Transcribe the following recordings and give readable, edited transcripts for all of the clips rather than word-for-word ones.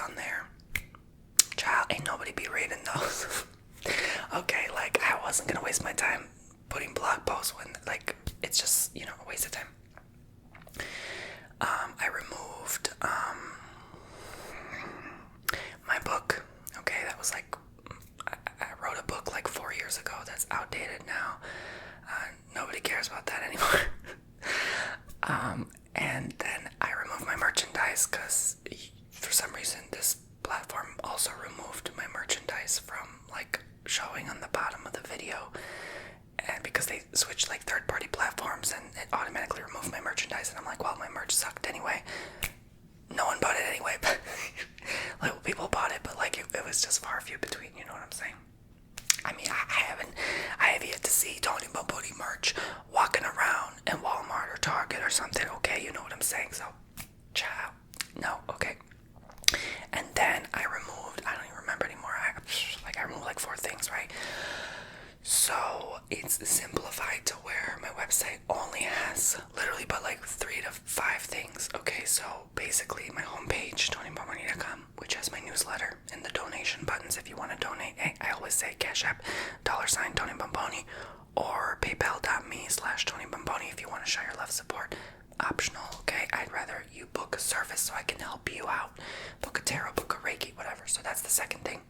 on there. Child, ain't nobody be reading those. Okay, like, I wasn't gonna waste my time putting blog posts when, like, it's just, a waste of time. I removed, my book. Okay, that was like, I wrote a book like 4 years ago. That's outdated now. Nobody cares about that anymore. And then I removed my merchandise because for some reason this platform also removed my merchandise from like showing on the bottom of the video, and because they switched like third-party platforms and it automatically removed my merchandise, and I'm like, well, my merch sucked anyway. No one bought it anyway, but like people bought it, but like it was just far few between, you know what I'm saying? I mean, I have yet to see Tony Bomboni merch walking around in Walmart or Target or something, okay? You know what I'm saying? So, ciao. No, okay. And then I don't even remember anymore. I removed like 4 things, right? So it's simplified to where my website only has literally but like 3 to 5 things. Okay, so basically my homepage, TonyBomboni.com, which has my newsletter and the donation buttons if you want to donate. I always say Cash App, $ Tony Bomboni, or PayPal.me/Tony Bomboni if you want to show your love support. Optional, okay? I'd rather you book a service so I can help you out. Book a tarot, book a Reiki, whatever. So that's the second thing.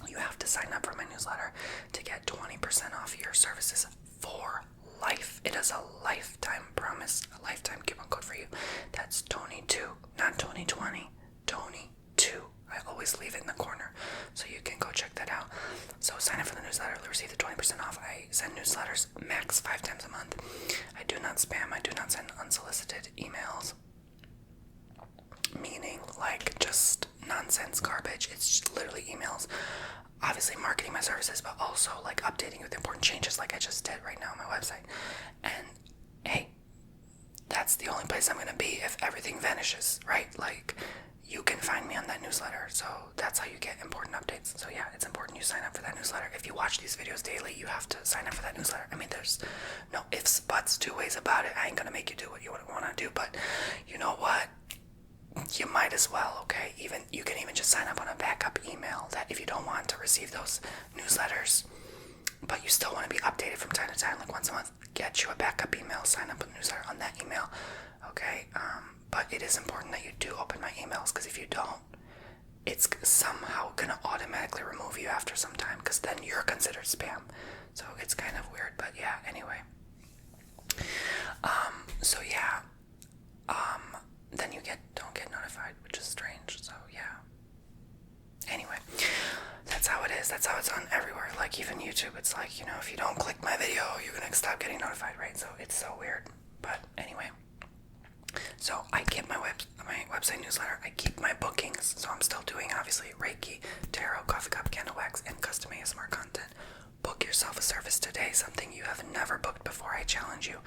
You have to sign up for my newsletter to get 20% off your services for life. It is a lifetime promise, a lifetime coupon code for you. That's Tony2, not 2020, Tony2. I always leave it in the corner, so you can go check that out. So sign up for the newsletter, receive the 20% off. I send newsletters max 5 times a month. I do not spam, I do not send unsolicited emails. Meaning, like, just nonsense garbage. It's just literally emails. Obviously marketing my services, but also, like, updating you with important changes like I just did right now on my website. And, hey, that's the only place I'm going to be if everything vanishes, right? Like, you can find me on that newsletter. So that's how you get important updates. So, yeah, it's important you sign up for that newsletter. If you watch these videos daily, you have to sign up for that newsletter. I mean, there's no ifs, buts, 2 ways about it. I ain't going to make you do what you want to do, but you know what? You might as well, okay? You can even just sign up on a backup email that if you don't want to receive those newsletters, but you still want to be updated from time to time, like once a month, get you a backup email, sign up on the newsletter on that email, okay? But it is important that you do open my emails, because if you don't, it's somehow going to automatically remove you after some time, because then you're considered spam. So it's kind of weird, but yeah, anyway. So yeah, then you don't get notified, which is strange, so yeah. Anyway, that's how it is. That's how it's on everywhere. Like, even YouTube, it's like, if you don't click my video, you're gonna stop getting notified, right? So it's so weird. But anyway, so I keep my website newsletter. I keep my bookings, so I'm still doing, obviously, Reiki, tarot, coffee cup, candle wax, and custom ASMR content. Book yourself a service today, something you have never booked before. I challenge you.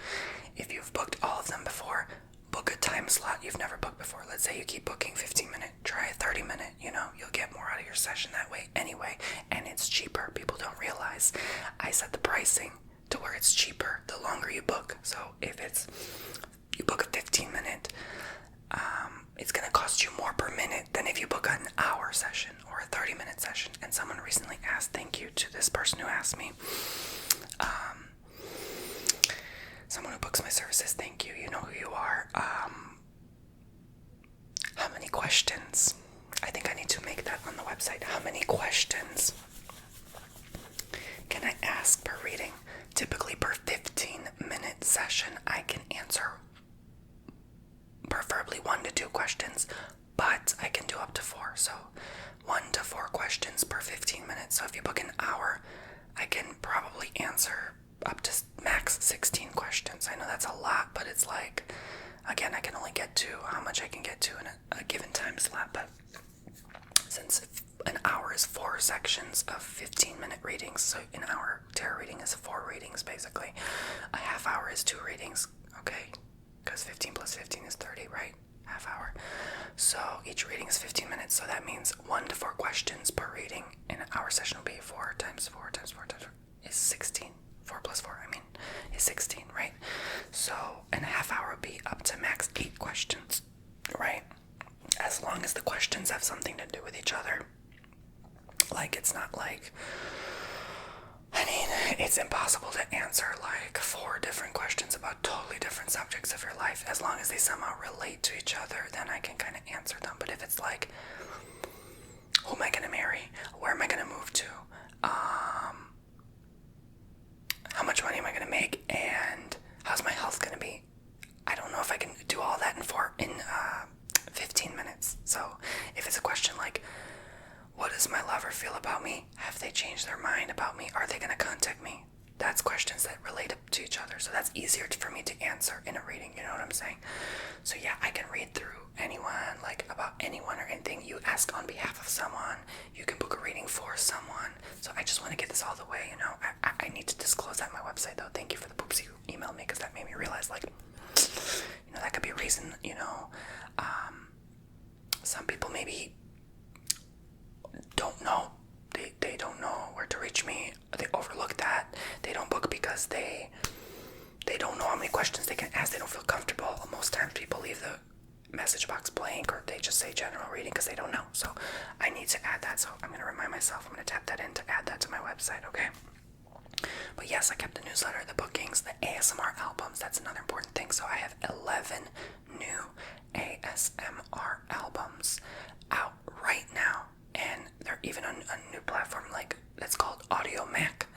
If you've booked all of them before, book a time slot you've never booked before. Let's say you keep booking 15-minute, try a 30-minute, you'll get more out of your session that way anyway, and it's cheaper. People don't realize I set the pricing to where it's cheaper the longer you book. So if you book a 15-minute, it's going to cost you more per minute than if you book an hour session or a 30-minute session. And someone recently asked, thank you to this person who asked me, someone who books my services, thank you, you know who you are. How many questions? I think I need to make that on the website. How many questions can I ask per reading? Typically per 15-minute session, I can answer preferably 1 to 2 questions, but I can do up to 4. So 1 to 4 questions per 15 minutes. So if you book an hour, I can probably answer up to max 16 questions. I know that's a lot, but it's like, again, I can only get to how much I can get to in a given time slot. But since an hour is 4 sections of 15-minute readings, so an hour tarot reading is 4 readings basically. A half hour is 2 readings, okay? Because 15 plus 15 is 30, right? Half hour. So each reading is 15 minutes, so that means 1 to 4 questions per reading. In an hour session will be 4 times 4 times 4 times 4 is 16. 4 plus 4, is 16, right? So, and a half hour would be up to max 8 questions, right? As long long as the questions have something to do with each other. Like, it's not like, I mean, it's impossible to answer like 4 different questions about totally different subjects of your life. As long as they somehow relate to each other, then I can kind of answer them. But if it's like, who am I going to marry? Where am I going to move to? How much money am I going to make? And how's my health going to be? I don't know if I can do all that in 15 minutes. So if it's a question like, what does my lover feel about me? Have they changed their mind about me? Are they going to contact me? That's questions that relate to each other. So that's easier for me to answer in a reading. You know what I'm saying? So yeah, I can read through anyone, like about anyone or anything you ask on behalf of someone. You can book a reading for someone. So I just want to get this all the way, you know. I need to disclose that on my website though. Thank you for the poops you emailed me, because that made me realize, like, you know, that could be a reason, you know. Some people maybe don't know. They don't know where to reach me. They overlook that. They don't book because they don't know how many questions they can ask. They don't feel comfortable. Most times people leave the message box blank, or they just say general reading because they don't know. So I need to add that. So I'm going to remind myself. I'm going to tap that in to add that to my website, okay? But yes, I kept the newsletter, the bookings, the ASMR albums. That's another important thing. So I have 11 new ASMR albums out right now. And they're even on a new platform like that's called Audio Mac.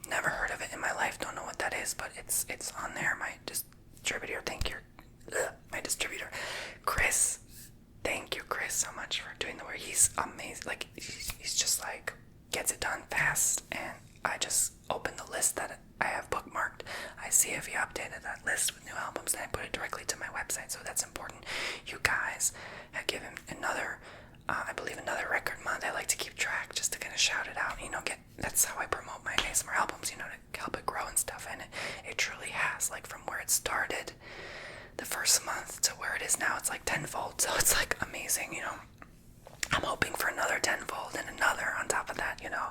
Never heard of it in my life. Don't know what that is, but it's on there. My distributor, my distributor, Chris. Thank you, Chris, so much for doing the work. He's amazing. Like, he's just like gets it done fast. And I just open the list that I have bookmarked. I see if he updated that list with new albums, and I put it directly to my website. So that's important. You guys have given another. I believe another record month. I like to keep track just to kind of shout it out, you know, that's how I promote my ASMR albums, you know, to help it grow and stuff. And it truly has, like, from where it started the first month to where it is now, it's like tenfold. So it's like amazing, you know. I'm hoping for another tenfold and another on top of that, you know.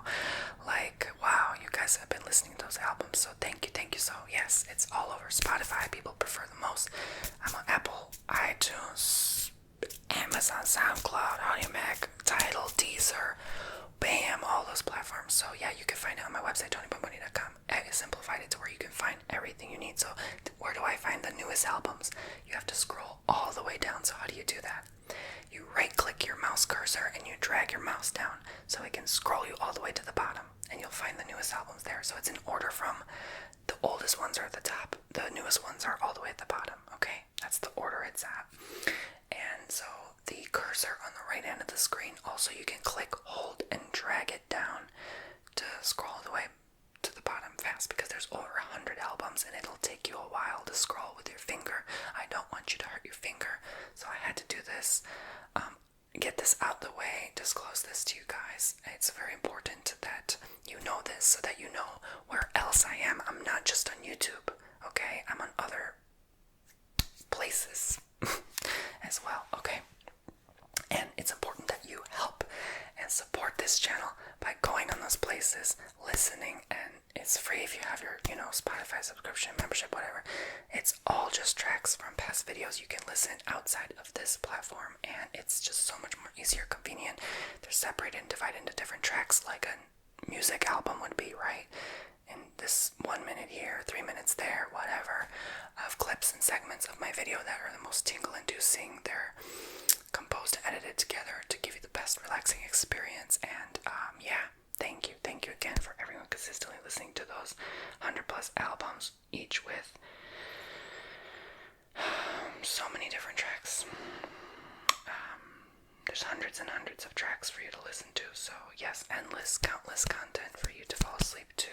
Like, wow, you guys have been listening to those albums, so thank you. So yes, it's all over Spotify. People prefer the most. I'm on Apple, iTunes, Amazon, SoundCloud, Audiomac, Tidal, Deezer, Bam, all those platforms. So yeah, you can find it on my website, TonyBomboni.com. I simplified it to where you can find everything you need. So where do I find the newest albums? You have to scroll all the way down. So how do you do that? You right-click your mouse cursor and you drag your mouse down so it can scroll you all the way to the bottom, and you'll find the newest albums there. So it's in order from the oldest ones are at the top, the newest ones are all the way at the bottom. Okay, that's the order it's at. And so the cursor on the right hand of the screen, also you can click, hold, and drag it down to scroll all the way to the bottom fast, because there's over 100 albums and it'll take you a while to scroll with your finger. I don't want you to hurt your finger, so I had to do this, get this out the way, disclose this to you guys. It's very important that you know this so that you know where else I am. I'm not just on YouTube, okay? I'm on other places as well, okay? And it's important that you help and support this channel by going on those places, listening, and it's free if you have your, you know, Spotify subscription, membership, whatever. It's all just tracks from past videos you can listen outside of this platform, and it's just so much more easier, convenient. They're separated and divided into different tracks like a music album would be, right? In this 1 minute here, 3 minutes there, whatever, of clips and segments of my video that are the most tingle-inducing. They're composed and edited together to give you the best relaxing experience. And yeah, thank you again for everyone consistently listening to those 100 plus albums, each with so many different tracks. There's hundreds and hundreds of tracks for you to listen to, so yes, endless, countless content for you to fall asleep to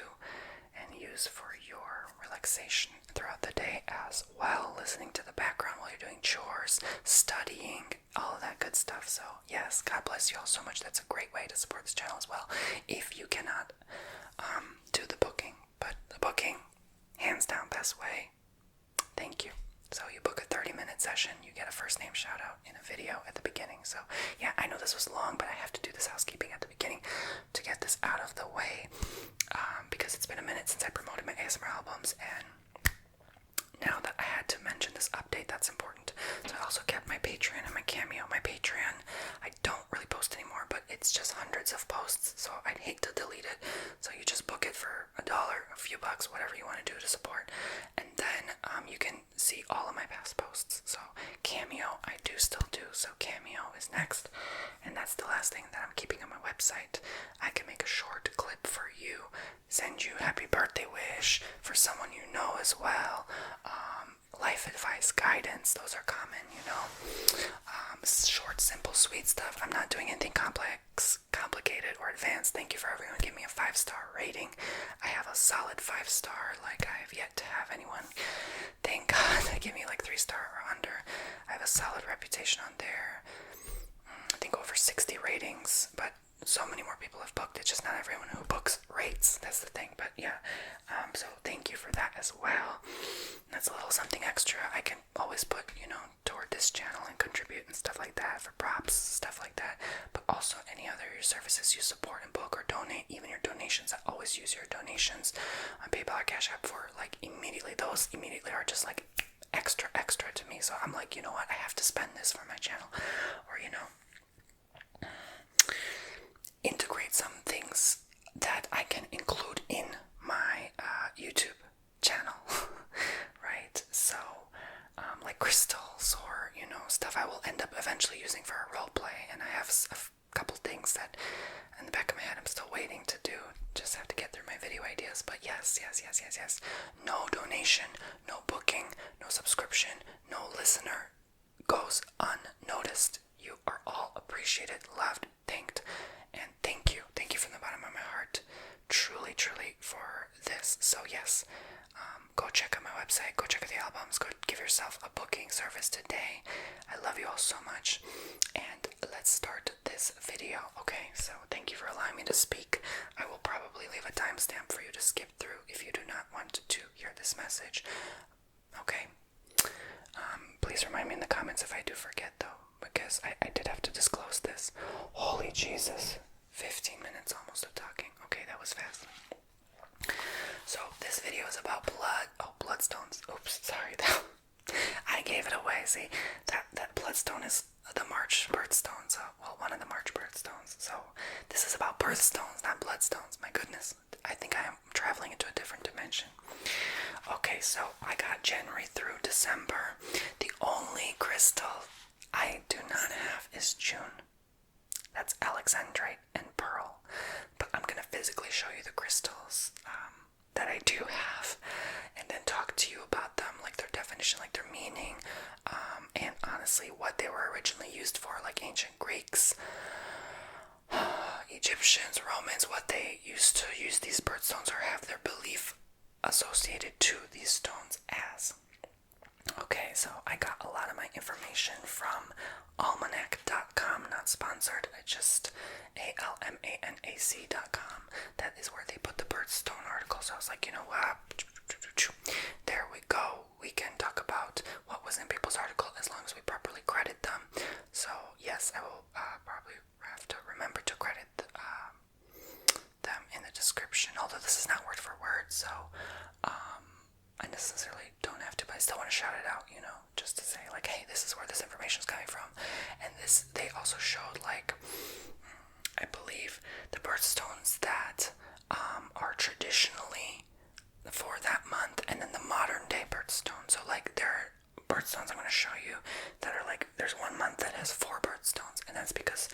and use for your relaxation throughout the day as well, listening to the background while you're doing chores, studying, all of that good stuff. So yes, God bless you all so much. That's a great way to support this channel as well, if you cannot do the booking. But the booking, hands down, best way. Thank you. So you book a 30-minute session, you get a first name shout out in a video at the beginning. So yeah, I know this was long, but I have to do this housekeeping at the beginning to get this out of the way, because it's been a minute since I promoted my ASMR albums, and now that I had to mention this update, that's important. So I also kept my Patreon and my Cameo. My Patreon it's just hundreds of posts, so I'd hate to delete it. So you just book it for $1, a few bucks, whatever you want to do to support, and then you can see all of my past posts. So Cameo, I do still do. So Cameo is next, and that's the last thing that I'm keeping on my website. I can make a short clip for you, send you happy birthday wish for someone you know as well. Life advice, guidance, those are common, short, simple, sweet stuff. I'm not doing anything complex, complicated, or advanced. Thank you for everyone giving me a 5-star rating. I have a solid 5-star, like I have yet to have anyone, thank God, give me like 3-star or under. I have a solid reputation on there. I think over 60 ratings, but so many more people have booked. It's just not everyone who books rates. That's the thing. But yeah, so thank you for that as well. That's a little something extra I can always put, toward this channel and contribute and stuff like that, for props, stuff like that. But also any other your services you support and book or donate, even your donations. I always use your donations on PayPal or Cash App for like immediately. Those immediately are just like extra to me. So I'm like, you know what? I have to spend this for my channel, or integrate some things that I can include in my YouTube channel, right? So, like crystals or, stuff I will end up eventually using for a role play. And I have a couple things that in the back of my head I'm still waiting to do. Just have to get through my video ideas. But yes. No donation, no booking, no subscription, no listener goes unnoticed. You are all appreciated, loved, thanked, and thank you from the bottom of my heart, truly for this. So yes, go check out my website, go check out the albums, go give yourself a booking service today. I love you all so much, and let's start this video. Okay, so thank you for allowing me to speak. I will probably leave a timestamp for you to skip through if you do not want to hear this message. Okay, please remind me in the comments if I do forget though, because I did have to disclose this. Holy Jesus, 15 minutes almost of talking. Okay, that was fast. So this video is about bloodstones. Oops, sorry. I gave it away. See, that bloodstone is the March birthstone. So, one of the March birthstones. So this is about birthstones, not bloodstones. My goodness, I think I am traveling into a different dimension. Okay, so I got January through December. The only crystal I do not have is June. That's alexandrite and pearl. But I'm going to physically show you the crystals that I do have, and then talk to you about them, like their definition, like their meaning, and honestly what they were originally used for, like ancient Greeks, Egyptians, Romans, what they used to use these birthstones or have their belief associated to these stones as. Okay, so I got a lot of my information from almanac.com, not sponsored, I just almanac.com. That is where they put the birthstone articles. I was like, you know what, there we go, we can talk about what was in people's article as long as we properly credit them. So yes, I will probably have to remember to credit them in the description, although this is not word for word, so I necessarily don't have to, but I still want to shout it out, just to say, like, hey, this is where this information is coming from. And this, they also showed, like, I believe the birthstones that are traditionally for that month, and then the modern day birthstone. So, like, there are birthstones I'm going to show you that are, like, there's one month that has 4 birthstones, and that's because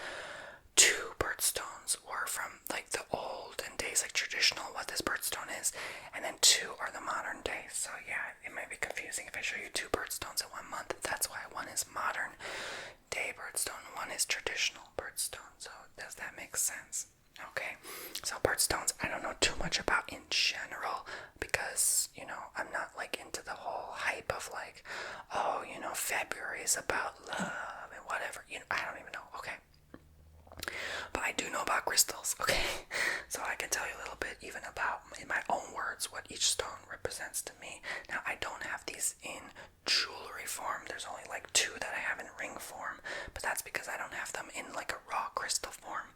2 birthstones were from, like, the olden days, like, traditional, what this birthstone is, and then 2 are the modern day. So yeah, it might be confusing if I show you 2 birthstones in 1 month. That's why one is modern day birthstone, one is traditional birthstone. So does that make sense? Okay, so birthstones I don't know too much about in general, because I'm not like into the whole hype of like, oh, February is about love and whatever. I don't even know. Okay, but I do know about crystals, okay? So I can tell you a little bit even about, in my own words, what each stone represents to me. Now, I don't have these in jewelry form. There's only like 2 that I have in ring form, but that's because I don't have them in like a raw crystal form.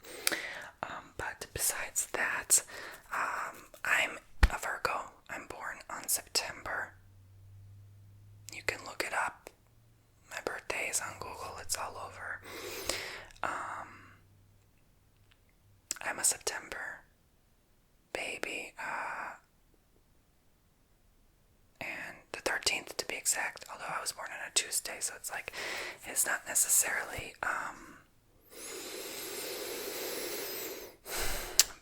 But besides that, I'm a Virgo. I'm born on September. You can look it up. My birthday is on Google. It's all over. I'm a September baby, and the 13th to be exact, although I was born on a Tuesday, so it's like, it's not necessarily,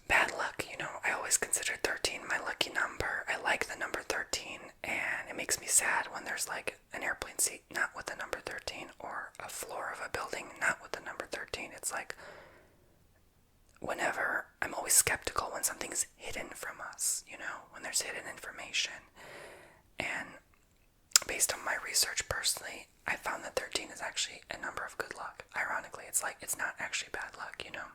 bad luck, you know. I always consider 13 my lucky number. I like the number 13, and it makes me sad when there's like an airplane seat not with the number 13, or a floor of a building not with the number 13. It's like, whenever, I'm always skeptical when something's hidden from us, you know, when there's hidden information. And based on my research personally, I found that 13 is actually a number of good luck. Ironically, it's like, it's not actually bad luck, you know.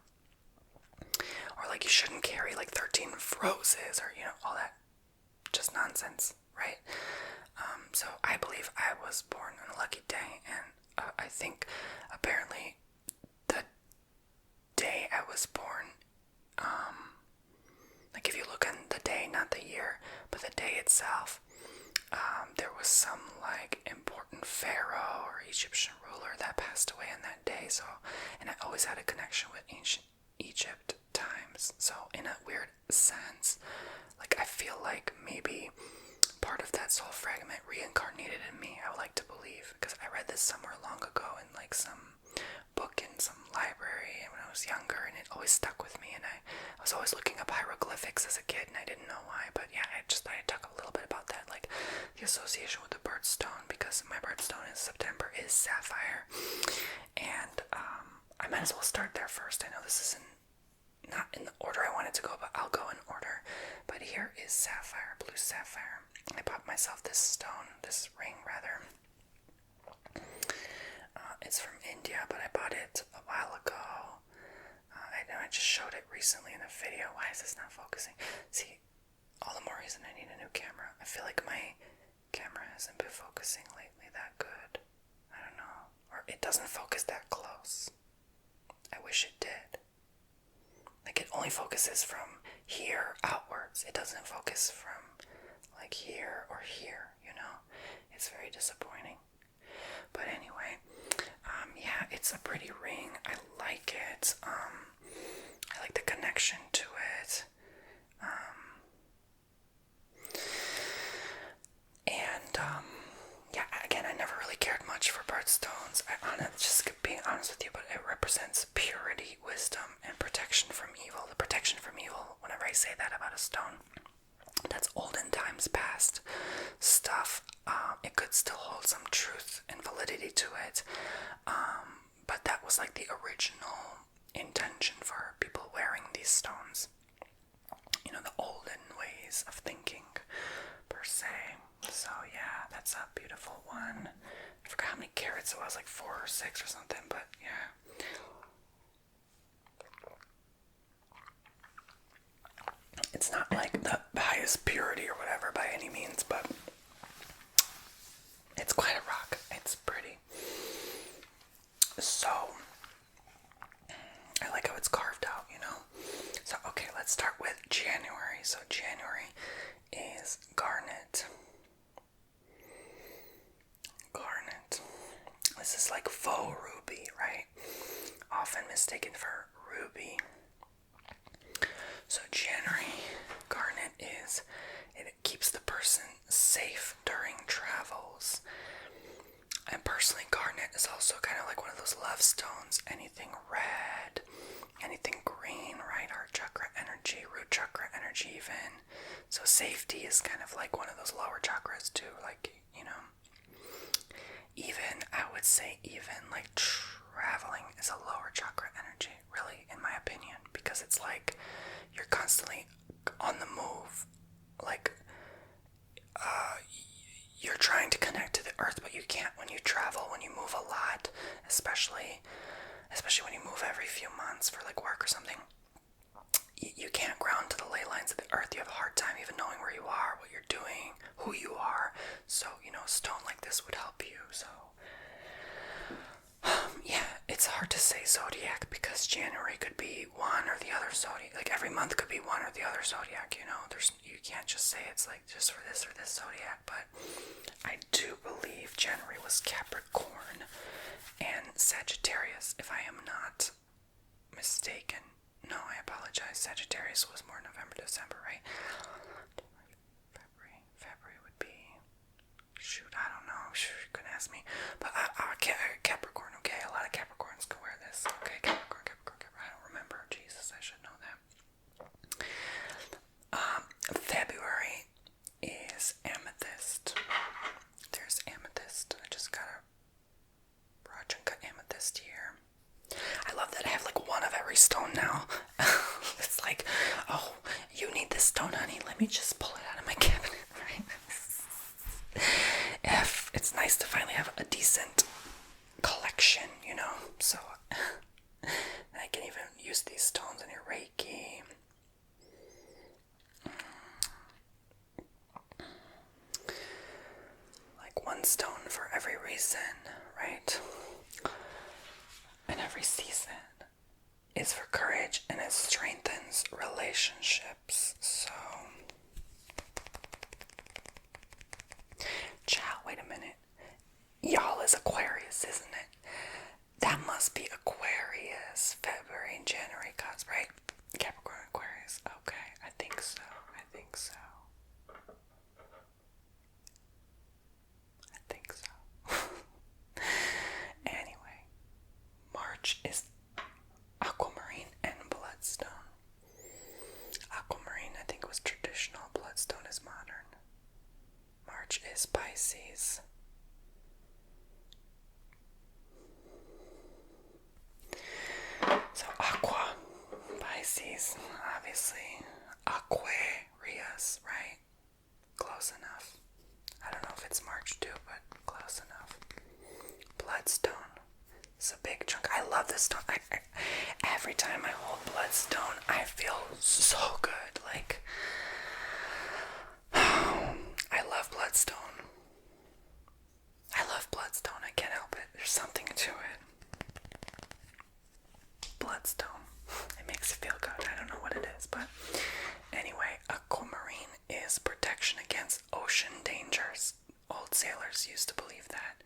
Or like, you shouldn't carry like 13 roses, or, you know, all that just nonsense, right? So I believe I was born on a lucky day, and I think apparently the day I was born, like if you look in the day, not the year, but the day itself, there was some like important pharaoh or Egyptian ruler that passed away on that day. So, and I always had a connection with ancient Egypt times. So in a weird sense, like I feel like maybe part of that soul fragment reincarnated in me. I would like to believe, because I read this somewhere long ago in like some book in some library when I was younger, and it always stuck with me. And I was always looking up hieroglyphics as a kid, and I didn't know why, but yeah, I talk a little bit about that, like the association with the birthstone, because my birthstone in September is sapphire. And I might as well start there first. I know this isn't not in the order I wanted to go, but I'll go in order. But here is sapphire, blue sapphire. I bought myself this ring rather. It's from India, but I bought it a while ago. I know I just showed it recently in a video. Why is this not focusing? See, all the more reason I need a new camera. I feel like my camera hasn't been focusing lately that good. I don't know. Or it doesn't focus that close. I wish it did. Like, it only focuses from here outwards. It doesn't focus from like here or here, you know? It's very disappointing. But anyway, yeah, it's a pretty ring. I like it. I like the connection to it. Yeah, again, I never really cared much for birthstones. Just being honest with you, but it represents purity, wisdom, and protection from evil. The protection from evil, whenever I say that about a stone, that's olden times past stuff. It could still hold some truth and validity to it, but that was like the original intention for people wearing these stones. You know, the olden ways of thinking, per se. So yeah, that's a beautiful one. I forgot how many carats it was, like 4 or 6 or something, but yeah. It's not like the highest purity or whatever by any means, but it's quite a rock. It's pretty. So, I like how it's carved out, you know? So, okay, let's start with January. So, January is garnet. Garnet. This is like faux ruby, right? Often mistaken for ruby. So January, garnet it keeps the person safe during travels. And personally, garnet is also kind of like one of those love stones. Anything red, anything green, right? Heart chakra energy, root chakra energy even. So safety is kind of like one of those lower chakras too, like, you know. Even, I would say even like traveling is a lower chakra energy, really, in my opinion, because it's like you're constantly on the move, like you're trying to connect to the earth, but you can't when you travel, when you move a lot, especially when you move every few months for like work or something. You can't ground to the ley lines of the earth. You have a hard time even knowing where you are, what you're doing, who you are. So, you know, a stone like this would help you. So, yeah, it's hard to say zodiac because January could be one or the other zodiac. Like every month could be one or the other zodiac, you know. You can't just say it's like just for this or this zodiac. But I do believe January was Capricorn and Sagittarius, if I am not mistaken. No, I apologize. Sagittarius was more November, December, right? February would be... Shoot, I don't know. Shoot, you couldn't ask me. But Capricorn, okay? A lot of Capricorns can wear this. Okay, Capricorn. I don't remember. Jesus, I should know that. February is amethyst. There's amethyst. I just got a raw chunk of amethyst here. I love that I have like one of every stone now. It's like, oh, you need this stone, honey. Let me just pull it out of my cabinet, right? It's nice to finally have a decent collection, you know. So I can even use these stones in your Reiki. Like one stone for every reason, right? And every season is for courage, and it strengthens relationships. So, child, wait a minute. Y'all is Aquarius, isn't it? That must be Aquarius, February and January, right? Capricorn, Aquarius. Okay, I think so. Anyway, March is aquamarine and bloodstone. Aquamarine, I think, was traditional. Bloodstone is modern. March is Pisces. So aqua, Pisces, obviously. Aquarius, right? Close enough. I don't know if it's March too, but close enough. Bloodstone. It's a big chunk. I love this stone. Every time I hold bloodstone, I feel so good. Like, I love bloodstone. I can't help it. There's something to it. Bloodstone. It makes you feel good. I don't know what it is, but anyway, aquamarine is protection against ocean dangers. Old sailors used to believe that.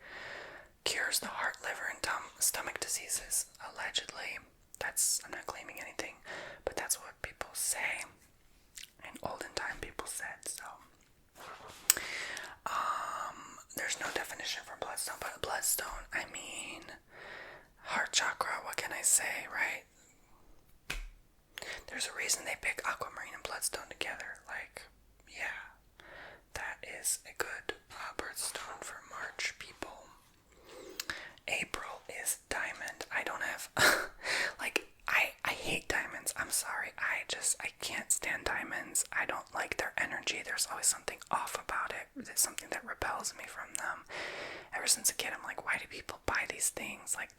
Cures the heart, liver, and stomach diseases, allegedly. I'm not claiming anything, but that's what people say. In olden time, people said so. There's no definition for bloodstone, but bloodstone, I mean, heart chakra, what can I say, right? There's a reason they pick aquamarine and bloodstone together. Like, yeah, that is a good birthstone for March people. April is diamond. I don't have, I hate diamonds. I'm sorry. I can't stand diamonds. I don't like their energy. There's always something off about it. There's something that repels me from them. Ever since a kid, I'm like, why do people buy these things? Like,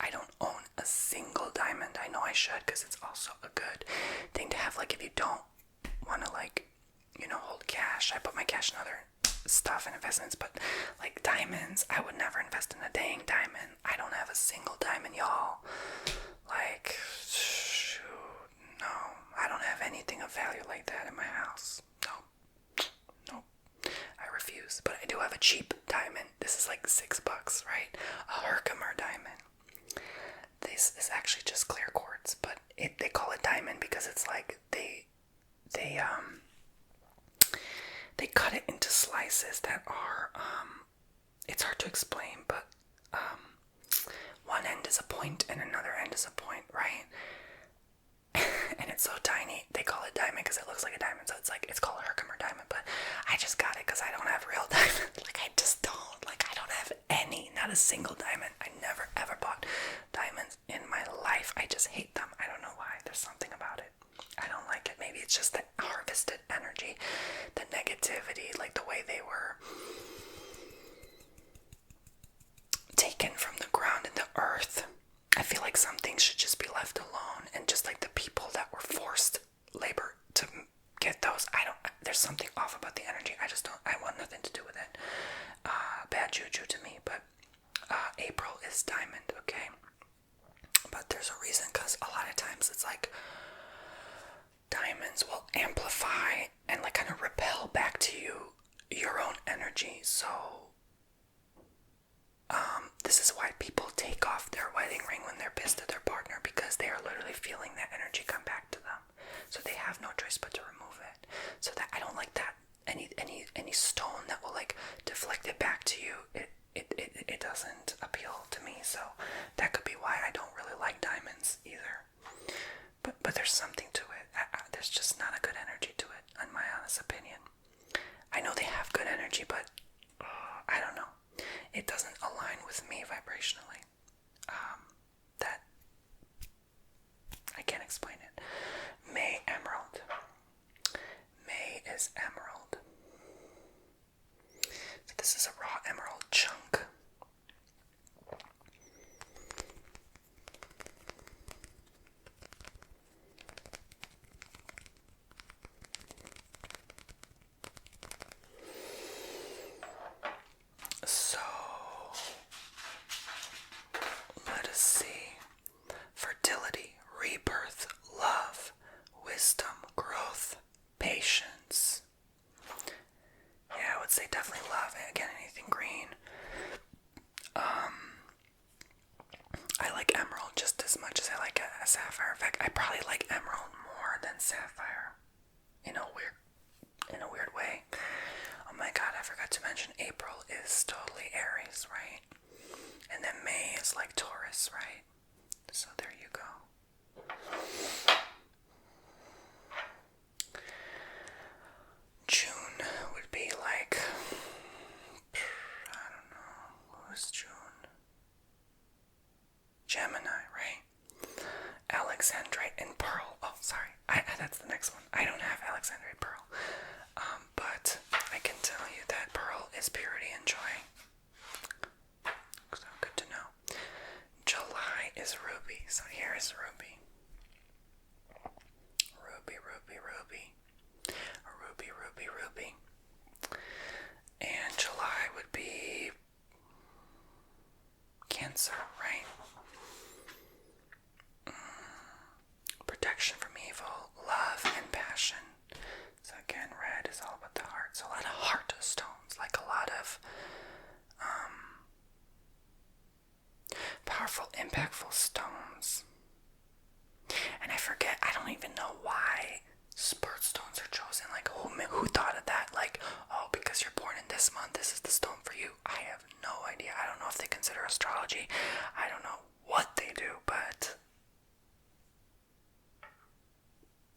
I don't own a single diamond. I know I should, because it's also a good thing to have. Like, if you don't want to, like, you know, hold cash. I put my cash in other stuff and investments, but like diamonds, I would never invest in a dang diamond. I don't have a single diamond, y'all. Like, shoot, no, I don't have anything of value like that in my house. No, I refuse. But I do have a cheap diamond. This is like $6, right? A Herkimer diamond. This is actually just clear quartz, but they call it diamond because it's like they cut it into slices that are, it's hard to explain, but one end is a point and another end is a point, right? And it's so tiny, they call it diamond because it looks like a diamond, so it's called a Herkimer diamond, but I just got it because I don't have real diamonds. Like, I just don't, I don't have any, not a single diamond. I never ever bought diamonds in my life. I just hate them. I don't know why. There's something about it. I don't like it. Maybe it's just the harvested energy, the negativity, like the way they were taken from the ground and the earth. I feel like some things should just be left alone, and just like the people that were forced labor to get those, there's something off about the energy. I want nothing to do with it. Bad juju to me, but April is diamond, okay? But there's a reason, because a lot of times it's like diamonds will amplify and like kind of repel back to you your own energy. So This is why people take off their wedding ring when they're pissed at their partner, because they are literally feeling that energy come back to them. So they have no choice but to remove it. So that I don't like that. Any stone that will like deflect it back to you, it doesn't appeal to me. So that could be why I don't really like diamonds either. But there's something to it. There's just not a good energy to it, in my honest opinion. I know they have good energy, but I don't know. It doesn't align with me vibrationally. That I can't explain it. May emerald. May is emerald. So this is a raw emerald chunk. So let us see. Fertility, rebirth, love, wisdom, growth, patience. Yeah, I would say definitely love. Again, anything green. I like emerald just as much as I like a sapphire. In fact, I probably like emerald more than sapphire. In a weird way. Oh my god, I forgot to mention April is totally Aries, right? And then May is like Taurus, right? So there you go. June would be like, I don't know, who's June? Gemini, right? Alexandrite and Pearl. Oh, sorry. That's the next one. I don't have Alexandrite Pearl. But I can tell you that Pearl is purity and joy. So good to know. July is Ruby. So here is Ruby. Ruby, Ruby, Ruby. Ruby, Ruby, Ruby. And July would be Cancer, right? Protection from evil, love, and passion. So again, red is all about the heart. So a lot of heart stones, like a lot of powerful, impactful stones. And I forget, I don't even know why birthstones are chosen. Like, who thought of that? Like, oh, because you're born in this month, this is the stone for you. I have no idea. I don't know if they consider astrology. I don't know what they do, but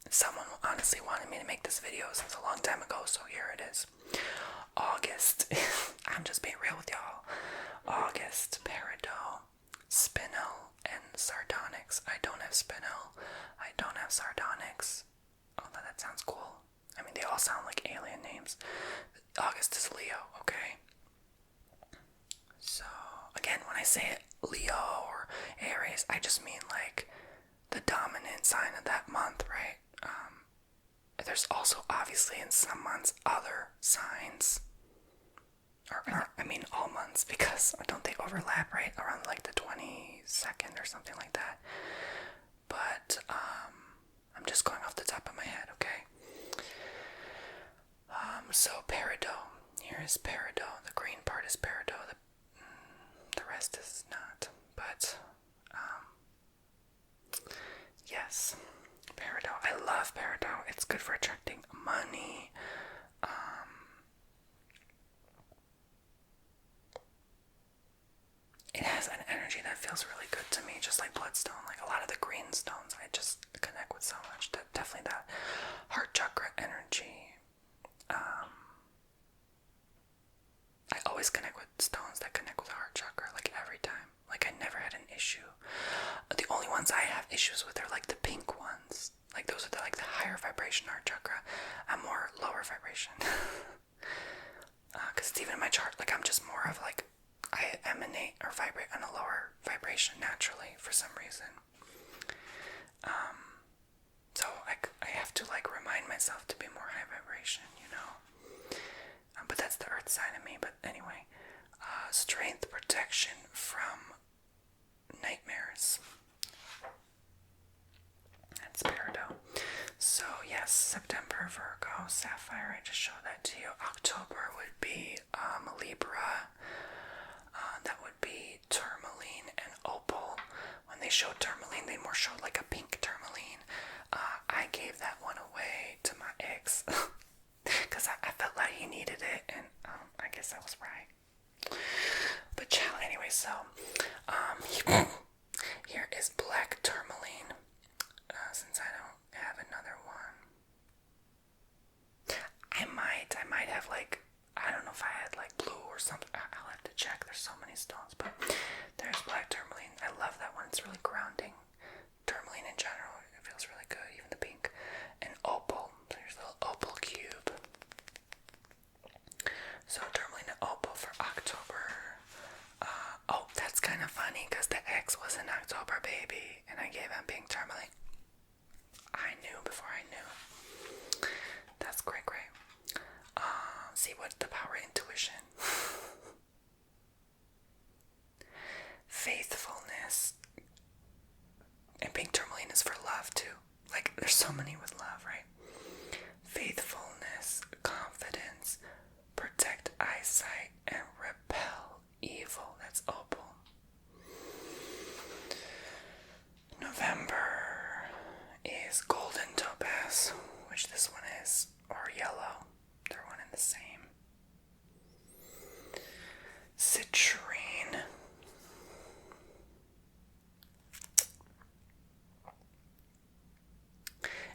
someone honestly wanted me to make this video since a long time ago, so here it is. August. I'm just being real with y'all. August, peridot, spinel, and sardonyx. I don't have spinel. I don't have sardonyx. Although that sounds cool. I mean, they all sound like alien names. August is Leo, okay? So, again, when I say it, Leo or Aries, I just mean like the dominant sign of that month, right? There's also obviously in some months other signs, or I mean all months, because don't they overlap, right, around like the 22nd or something like that? But I'm just going off the top of my head, okay? So peridot, here is peridot. The green part is peridot. The rest is not, but yes. Peridot. I love peridot. It's good for attracting money. It has an energy that feels really good to me, just like bloodstone. Like a lot of the green stones, I just connect with so much. Definitely that heart chakra energy. I always connect with stones that connect with the heart chakra, like every time. Like I never had an issue. The only ones I have issues with are like the pink ones. Like those are the higher vibration heart chakra. I'm more lower vibration. Because it's even in my chart, like I'm just more of like, I emanate or vibrate on a lower vibration naturally for some reason. So I have to like remind myself to be more high vibration, you know. But that's the earth side of me. But anyway, strength, protection from nightmares. That's peridot. So yes, September, Virgo, Sapphire, I just showed that to you. October would be Libra. That would be Taurus. showed tourmaline, they more showed like a pink tourmaline. I gave that one away to my ex because I felt like he needed it, and I guess I was right. But child, anyway, so here is black tourmaline. Since I don't have another one, I might have like, I don't know if I had like blue or something. I'll have to check. There's so many stones, but there's black tourmaline. I love that one. It's really grounding. Tourmaline in general, it feels really good. Even the pink. And opal. So here's a little opal cube. So tourmaline and opal for October. Oh, that's kind of funny because the ex was an October baby, and I gave him pink tourmaline. I knew before I knew. That's great. See what's the power of intuition. Faithfulness. And pink tourmaline is for love too. Like, there's so many with love, right? Faithfulness, confidence, protect eyesight, and repel evil. That's opal. November is golden topaz, which this one is, or yellow. They're one and the same. Citrine.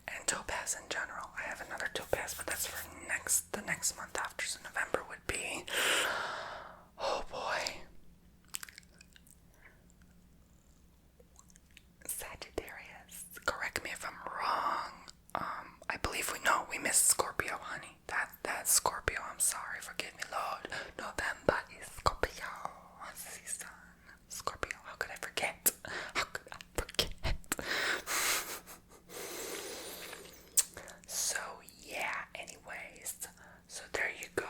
And topaz in general. I have another topaz, but that's for the next month after. So November would be, oh boy, Sagittarius. Correct me if I'm wrong. I believe we missed Scorpio, honey. That's Scorpio. I'm sorry. Forgive me, Lord. November is Scorpio. Season. Scorpio. How could I forget? So yeah. Anyways. So there you go.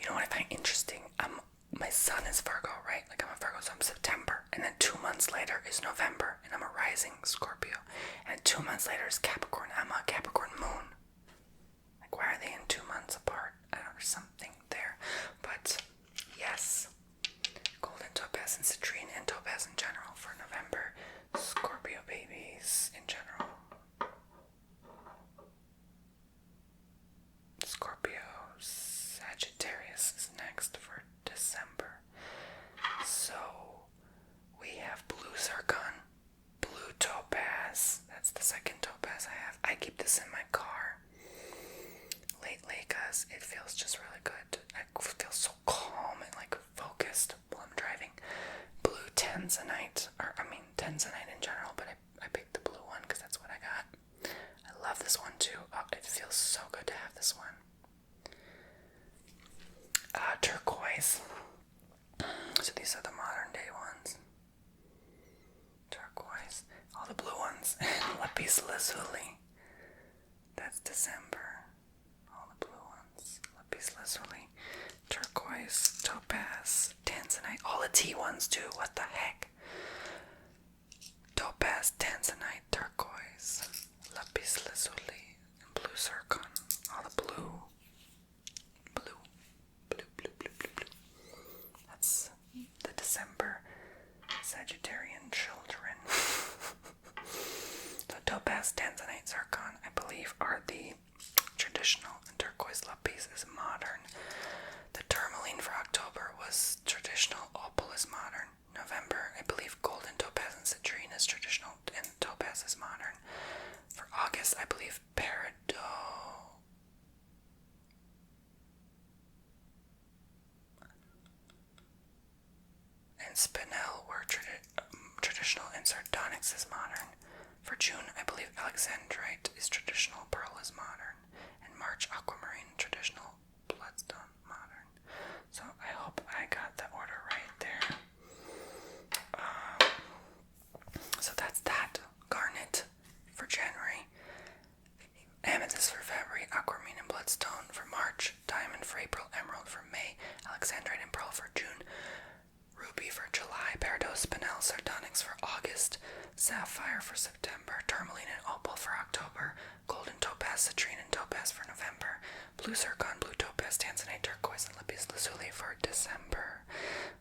You know what I find interesting? My sun is Virgo, right? Like, I'm a Virgo, so I'm September, and then 2 months later is November, and I'm a rising Scorpio, and 2 months later is Capricorn. I'm a Capricorn moon. Like, why are they in 2 months apart? I don't know, there's something there. But yes, golden topaz and citrine and topaz in general for November. Scorpio babies in general. Scorpio. Sagittarius is next for December. So we have blue zircon, blue topaz. That's the second topaz I have. I keep this in my car lately because it feels just really good. I feel so calm and like focused while I'm driving. Blue tanzanite, tanzanite in general, but I picked the blue one because that's what I got. I love this one too. Oh, it feels so good to have this one. Turquoise. So these are the modern day ones. Turquoise. All the blue ones. And lapis lazuli. That's December. All the blue ones. Lapis lazuli. Turquoise. Topaz. Tanzanite. All the T ones too. What the heck? Topaz. Tanzanite. Turquoise. Lapis lazuli. And blue zircon. All the blue. That's the December Sagittarian children. So topaz, tanzanite, zircon, I believe, are the traditional, and turquoise lapis is modern. The tourmaline for October was traditional, opal is modern. November, I believe golden topaz and citrine is traditional, and topaz is modern. For August, I believe peridot and spinel were traditional, and sardonyx is modern. For June, I believe alexandrite is traditional, pearl is modern, and March, aquamarine, traditional, bloodstone, modern. So I hope I got the order right there. So that's that. Garnet for January, amethyst for February, aquamarine and bloodstone for March, diamond for April, emerald for May, alexandrite and pearl for June, ruby for July, peridot, spinel, sardonyx for August, sapphire for September, tourmaline and opal for October, golden topaz, citrine and topaz for November, blue zircon, blue topaz, tanzanite, turquoise, and lapis lazuli for December.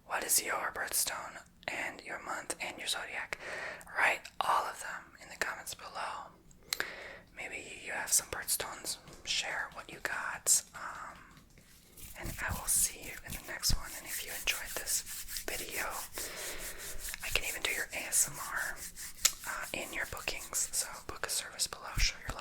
What is your birthstone and your month and your zodiac. Write all of them in the comments below. Maybe you have some birthstones. Share what you got. And I will see you in the next one. And if you enjoyed this video, I can even do your ASMR in your bookings. So book a service below. Show your